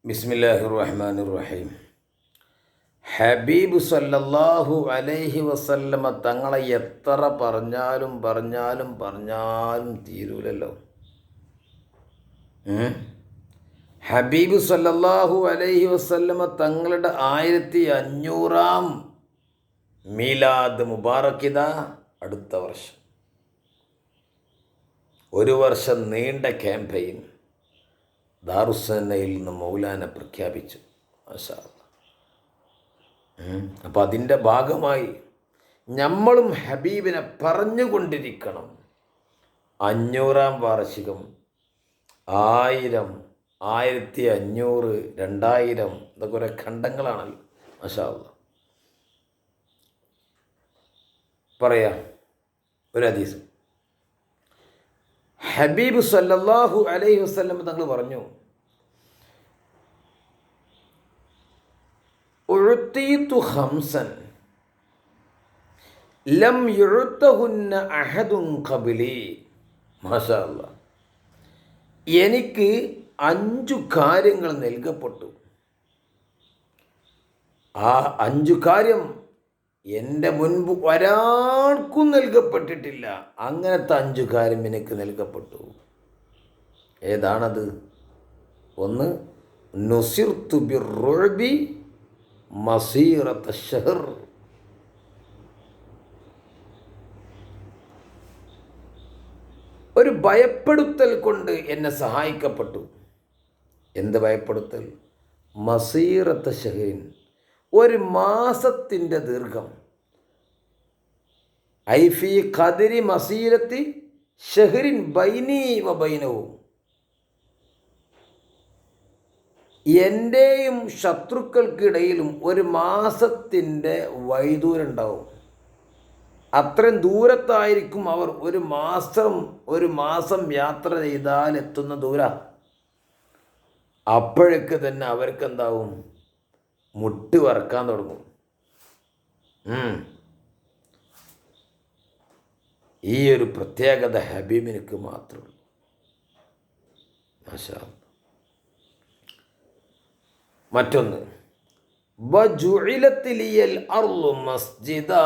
ബിസ്മില്ലാഹിർ റഹ്മാനിർ റഹീം. ഹബീബ് സല്ലല്ലാഹു അലൈഹി വസല്ലമ തങ്ങളെ എത്ര പറഞ്ഞാലും തീരൂലല്ലോ. ഹബീബ് സല്ലല്ലാഹു അലൈഹി വസല്ലമ തങ്ങളുടെ 1500-ാം മീലാദ് മുബാറക്കിത അടുത്ത വർഷം. ഒരു വർഷം നീണ്ട ക്യാമ്പയിൻ ദാറുസ്സന്നയിൽ നിന്ന് മൗലാന പ്രഖ്യാപിച്ചു. മാഷാ അല്ലാഹ്. അപ്പം അതിൻ്റെ ഭാഗമായി നമ്മളും ഹബീബിനെ പറഞ്ഞുകൊണ്ടിരിക്കണം. 500-ാം വാർഷികം, 1000, 1500, 2000 ഇതൊക്കെ കുറേ ഖണ്ഡങ്ങളാണല്ലോ. മാഷാ അല്ലാഹ്. പറയാം ഒരു ഹദീസ്. ഹബീബ് സല്ലല്ലാഹു അലൈഹി വസല്ലം തങ്ങൾ പറഞ്ഞു, ഉഅ്തീതു ഖംസൻ ലം യുഅ്തഹുന്ന അഹദുൻ ഖബ്ലി. മാഷാ അല്ലാഹ്. എനിക്ക് 5 കാര്യങ്ങൾ നൽകപ്പെട്ടു. ആ 5 കാര്യം എൻ്റെ മുൻപ് ഒരാൾക്കും നൽകപ്പെട്ടിട്ടില്ല. അങ്ങനത്തെ 5 കാര്യം എനിക്ക് നൽകപ്പെട്ടു. ഏതാണത്? 1, നുസിർതു ബിർറുഅബി മസീറത ശഹർ. ഒരു ഭയപ്പെടുത്തൽ കൊണ്ട് എന്നെ സഹായിക്കപ്പെട്ടു. എന്ത് ഭയപ്പെടുത്തൽ? മസീറത ശഹറിൻ, ഒരു മാസത്തിൻ്റെ ദീർഘം. ഐഫി ഖദരി മസീരത്തി ഷഹറിൻ ബൈനി വ ബൈനഹു, എൻ്റെയും ശത്രുക്കൾക്കിടയിലും ഒരു മാസത്തിൻ്റെ വൈദൂരം ഉണ്ടാവും. അത്രയും ദൂരത്തായിരിക്കും അവർ ഒരു മാസം യാത്ര ചെയ്താൽ എത്തുന്ന ദൂരം. അപ്പോഴേക്ക് തന്നെ അവർക്കെന്താവും? മുട്ട് വറക്കാൻ തുടങ്ങും. ഈ ഒരു പ്രത്യേകത ഹബീബിനിക്ക് മാത്രമുള്ളൂ. മാഷാ അല്ലാഹ്. മറ്റൊന്ന്, വജുഇലത് ലിയൽ അർളു മസ്ജിദാ,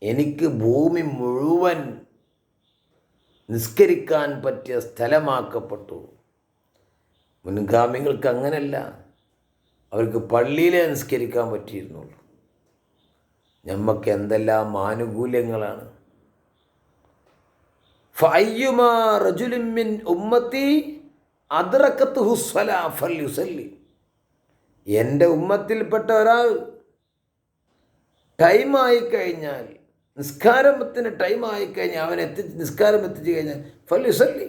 എനിക്ക് ഭൂമി മുഴുവൻ നിസ്കരിക്കാൻ പറ്റിയ സ്ഥലമാക്കപ്പെട്ടു. മുൻഗാമികൾക്ക് അങ്ങനെയല്ല. അവർക്ക് പള്ളിയിലേ നിസ്കരിക്കാൻ പറ്റിയിരുന്നുള്ളൂ. നമുക്ക് എന്തെല്ലാം ആനുകൂല്യങ്ങളാണ്. ഫഅയ്യുമാ റജുലിൻ മിൻ ഉമ്മത്തി അദ്റകത്ഹു സ്വലാ ഫൽയുസല്ലി, എൻ്റെ ഉമ്മത്തിൽപ്പെട്ട ഒരാൾ ടൈമായിക്കഴിഞ്ഞാൽ, നിസ്കാരത്തിന് ടൈമായിക്കഴിഞ്ഞാൽ, നിസ്കാരം എത്തിച്ചു കഴിഞ്ഞാൽ ഫൽയുസല്ലി,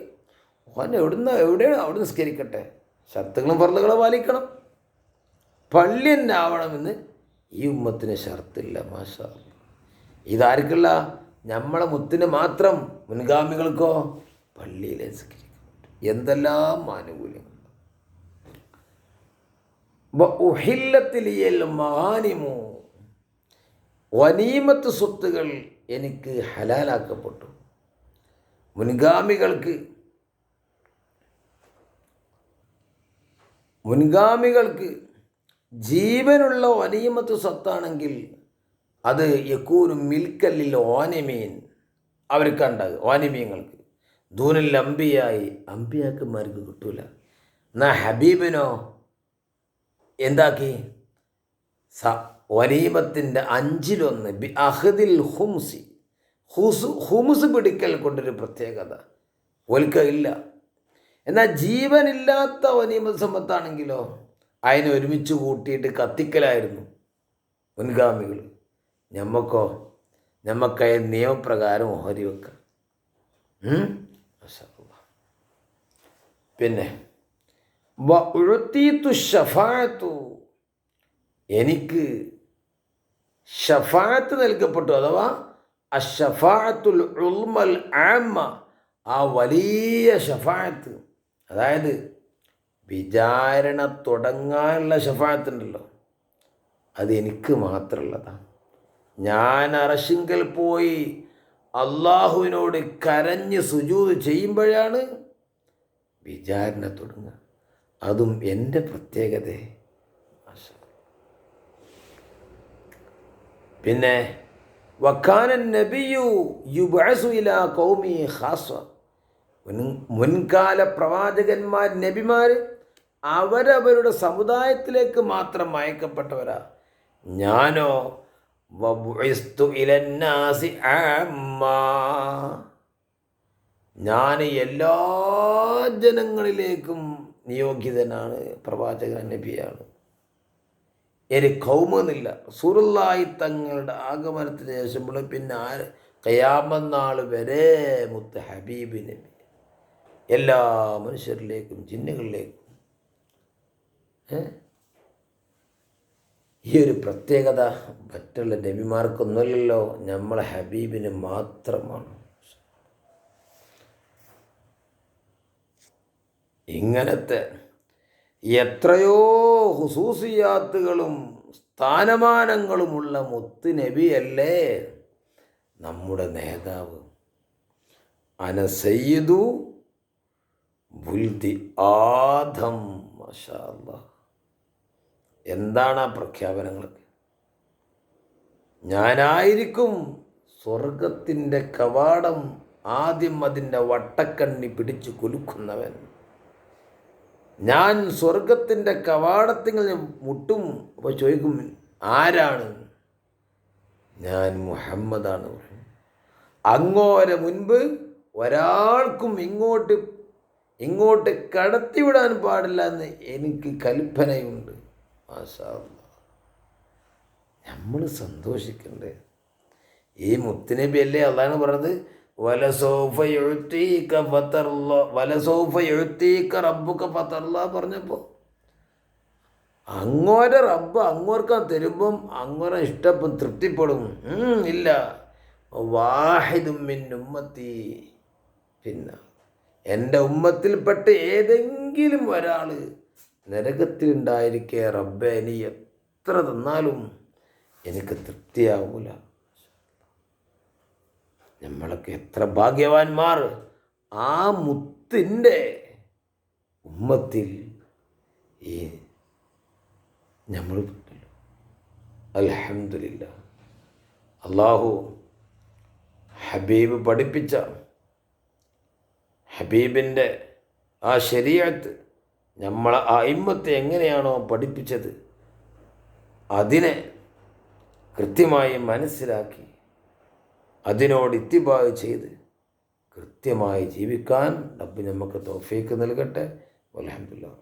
അവൻ എവിടെയാണ് അവിടെ നിസ്കരിക്കട്ടെ. ഷർത്തുകളും ഫർളുകളും പാലിക്കണം. പള്ളി തന്നെ ആവണമെന്ന് ഈ ഉമ്മത്തിന് ഷർത്തില്ല. മാഷാ അല്ലാഹ്. ഇതാർക്കുള്ള? നമ്മളെ മുത്തിന് മാത്രം. മുൻഗാമികൾക്കോ പള്ളിയിലെ നിസ്കരിക്കും. എന്തെല്ലാം ആനുകൂല്യങ്ങൾ. ഉഹില്ലത്തിലിയൽ മഹാനിമു, വനീമത്ത് സ്വത്തുകൾ എനിക്ക് ഹലാലാക്കപ്പെട്ടു. മുൻഗാമികൾക്ക് ജീവനുള്ള വനീമത്ത് സ്വത്താണെങ്കിൽ അത് യക്കൂനും മിൽക്കല്ലിൽ ഓനിമീൻ, അവർക്കുണ്ടാകും. ഓനിമീങ്ങൾക്ക് ദൂനിൽ അമ്പിയായി, അമ്പിയാക്കന്മാർക്ക് കിട്ടൂല. എന്നാ ഹബീബിനോ എന്താക്കി? വനീമത്തിൻ്റെ 5-1 ബി അഹദിൽ ഹുംസി, ഹുംസ് പിടിക്കൽ കൊണ്ടൊരു പ്രത്യേകത ഒൽക്കില്ല. എന്നാൽ ജീവനില്ലാത്ത വനീമത്ത് സമ്പത്താണെങ്കിലോ അതിനെ ഒരുമിച്ച് കൂട്ടിയിട്ട് കത്തിക്കലായിരുന്നു മുൻഗാമികൾ. നമുക്കതിൽ നിയമപ്രകാരം ഓഹരി വെക്കാം. പിന്നെ വഉഅ്തീതു ശഫാഅത്തു, എനിക്ക് ഷഫാഅത്ത് നൽകപ്പെട്ടു. അഥവാ അഷ്ശഫാഅത്തുൽ ഉൾമൽ ആമ്മ, ആ വലിയ ഷഫാഅത്ത്. അതായത് വിചാരണ തുടങ്ങാനുള്ള ഷഫാഅത്തുണ്ടല്ലോ, അത് എനിക്ക് മാത്രമുള്ളതാണ്. ഞാൻ അർശിങ്കൽ പോയി അള്ളാഹുവിനോട് കരഞ്ഞ് സുജൂദ് ചെയ്യുമ്പോഴാണ് വിചാരണ തുടങ്ങുക. അതും എൻ്റെ പ്രത്യേകത. പിന്നെ വക്കാനൻ നബിയു യുബ്അസു ഇലാ ഖൗമി ഖാസ, മുൻകാല പ്രവാചകന്മാർ, നബിമാർ അവരവരുടെ സമുദായത്തിലേക്ക് മാത്രം അയക്കപ്പെട്ടവരാ. ഞാനോ വബുഇസ്തു ഇലന്നാസി ആമ്മാ, ഞാൻ എല്ലാ ജനങ്ങളിലേക്കും നിയോഗിതനാണ്, പ്രവാചകൻ നബിയാണ്. ഇനി കൗമെന്നില്ല. റസൂലുള്ളാഹി തങ്ങളുടെ ആഗമനത്തിന് ശേഷം പിന്നെ ഖിയാമത്ത് നാൾ വരെ മുത്ത് ഹബീബ് നബി എല്ലാ മനുഷ്യരിലേക്കും ജിന്നുകളിലേക്കും. ഈ ഒരു പ്രത്യേകത മറ്റുള്ള നബിമാർക്കൊന്നുമില്ലല്ലോ, നമ്മളെ ഹബീബിന് മാത്രമാണ്. ഇങ്ങനത്തെ എത്രയോ ഹുസൂസിയാത്തുകളും സ്ഥാനമാനങ്ങളുമുള്ള മുത്ത് നബിയല്ലേ നമ്മുടെ നേതാവ്. അന സയ്യിദു ബുൽദി ആദം. മാഷാ അല്ലാഹ്, എന്താണ് ആ പ്രഖ്യാപനങ്ങളൊക്കെ? ഞാനായിരിക്കും സ്വർഗത്തിൻ്റെ കവാടം ആദ്യം അതിൻ്റെ വട്ടക്കണ്ണി പിടിച്ചു കുലുക്കുന്നവൻ. ഞാൻ സ്വർഗത്തിൻ്റെ കവാടത്തിൽ മുട്ടും. അപ്പോൾ ചോദിക്കും, ആരാണ്? ഞാൻ മുഹമ്മദാണ്. അങ്ങോരെ മുൻപ് ഒരാൾക്കും ഇങ്ങോട്ട് കടത്തിവിടാൻ പാടില്ല എന്ന് എനിക്ക് കൽപ്പനയുണ്ട്. മാഷാ അല്ലാഹ്, നമ്മൾ സന്തോഷിക്കണ്ടേ? ഈ മുത്തുനബി അല്ലേ അള്ളാഹു പറഞ്ഞത്, വലസൗഫ യുഅ്തീക ഫതർല്ലാ, വലസൗഫ യുഅ്തീക റബ്ബുക ഫതർല്ലാ പറഞ്ഞപ്പോൾ അങ്ങോരെ റബ്ബ് അങ്ങോർക്കാൻ തരുമ്പം അങ്ങോരെ ഇഷ്ടപ്പം തൃപ്തിപ്പെടും. ഇല്ല, വാഹിദും മിൻ ഉമ്മത്തി, പിന്നെ എൻ്റെ ഉമ്മത്തിൽപ്പെട്ട ഏതെങ്കിലും ഒരാൾ നരകത്തിലുണ്ടായിരിക്കെ റബ്ബെ നീ എത്ര തന്നാലും എനിക്ക് തൃപ്തിയാവൂല. നമ്മളൊക്കെ എത്ര ഭാഗ്യവാന്മാർ ആ മുത്തിൻ്റെ ഉമ്മത്തിൽ ഈ നമ്മൾ പെട്ടല്ലോ. അൽഹംദുലില്ലാഹ്. അല്ലാഹു ഹബീബ് പഠിപ്പിച്ച ഹബീബിൻ്റെ ആ ശരീഅത്ത്, നമ്മളെ അയിമ്മത്തെ എങ്ങനെയാണോ പഠിപ്പിച്ചത് അതിനെ കൃത്യമായി മനസ്സിലാക്കി അതിനോട് ഇത്തിബാ ചെയ്ത് കൃത്യമായി ജീവിക്കാൻ റബ്ബ് നമുക്ക് തൗഫീക്ക് നൽകട്ടെ. അൽഹംദുലില്ലാഹ്.